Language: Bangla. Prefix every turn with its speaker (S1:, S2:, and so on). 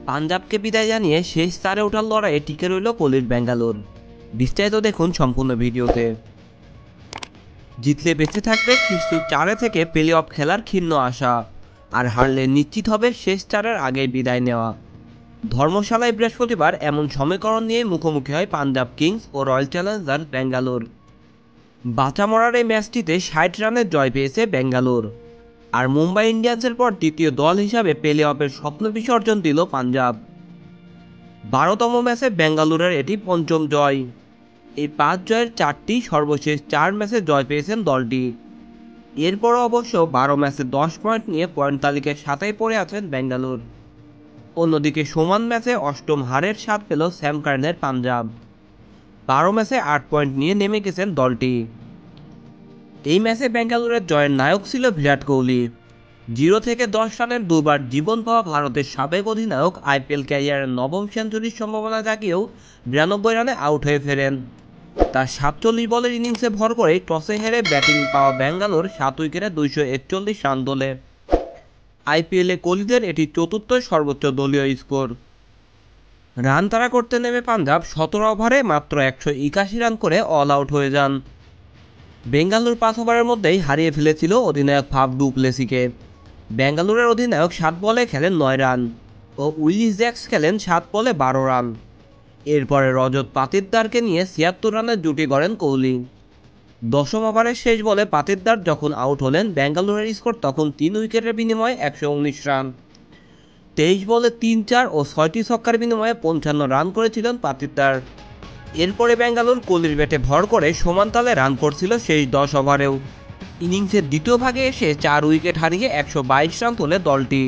S1: পাঞ্জাবকে বিদায় জানিয়ে শেষ চারে ওঠার লড়াইয়ে টিকে রইল কোহলির ব্যাঙ্গালোর। বিস্তারিত দেখুন সম্পূর্ণ ভিডিওতে। জিতলে বেঁচে থাকবে শীর্ষ চারে থেকে প্লে অফ খেলার ক্ষীণ আশা, আর হারলে নিশ্চিত হবে শেষ চারের আগেই বিদায় নেওয়া। ধর্মশালায় বৃহস্পতিবার এমন সমীকরণ নিয়ে মুখোমুখি হয় পাঞ্জাব কিংস ও রয়্যাল চ্যালেঞ্জার্স ব্যাঙ্গালোর। বাঁচা মরার এই ম্যাচটিতে ৬০ রানের জয় পেয়েছে ব্যাঙ্গালোর, আর মুম্বাই ইন্ডিয়ান্সের পর দ্বিতীয় দল হিসাবে প্লে অফের স্বপ্ন বিসর্জন দিল পাঞ্জাব। ১২তম ম্যাচে ব্যাঙ্গালোরের এটি পঞ্চম জয়। এই ৫ জয়ের ৪টি সর্বশেষ ৪ ম্যাচে জয় পেয়েছেন দলটি। এরপরও অবশ্য ১২ ম্যাচে ১০ পয়েন্ট নিয়ে পয়েন্ট তালিকায় ৭ই পড়ে আছেন ব্যাঙ্গালোর। অন্যদিকে সমান ম্যাচে অষ্টম হারের স্বাদ পেল স্যাম কার্নের পাঞ্জাব। ১২ ম্যাচে ৮ পয়েন্ট নিয়ে নেমে গেছেন দলটি। এই ম্যাচে ব্যাঙ্গালোরের জয়ের নায়ক ছিল বিরাট কোহলি। ০ থেকে ১০ রানের দুবার জীবন পাওয়া ভারতের সাবেক অধিনায়ক আইপিএল ক্যারিয়ারের নবম সেঞ্চুরির সম্ভাবনা জাগিয়েও ৯২ রানে আউট হয়ে ফেরেন। তার ৪৭ বলের ইনিংসে ভর করে টসে হেরে ব্যাটিং পাওয়া ব্যাঙ্গালোর ৭ উইকেটে ২৪১ রান তোলে। আইপিএলে কোহলিদের এটি চতুর্থ সর্বোচ্চ দলীয় স্কোর। রান তাড়া করতে নেমে পাঞ্জাব ১৭ ওভারে মাত্র ১৮১ রান করে অল আউট হয়ে যান। বেঙ্গালুরু ৫ ওভারের মধ্যেই হারিয়ে ফেলেছিল অধিনায়ক ফাফ ডু প্লেসিকে। ব্যাঙ্গালোরের অধিনায়ক ৭ বলে খেলেন ৯ রান ও উইলিস জ্যাক্স খেলেন ৭ বলে ১২ রান। এরপরে রজত পাতিদারকে নিয়ে ৭৬ রানের জুটি গড়েন কোহলি। ১০ম ওভারের শেষ বলে পাতিদার যখন আউট হলেন, ব্যাঙ্গালোরের স্কোর তখন ৩ উইকেটের বিনিময়ে ১১৯ রান। ২৩ বলে ৩-৪ ও ৬টি ছক্কার বিনিময়ে ৫৫ রান করেছিলেন পাতিদার। এরপরে ব্যাঙ্গালোর কোহলির ব্যাটে ভর করে সমান তালে রান করছিল শেষ ১০ ওভারেও। ইনিংসের দ্বিতীয় ভাগে এসে ৪ উইকেট হারিয়ে ১২২ রান তোলে দলটি।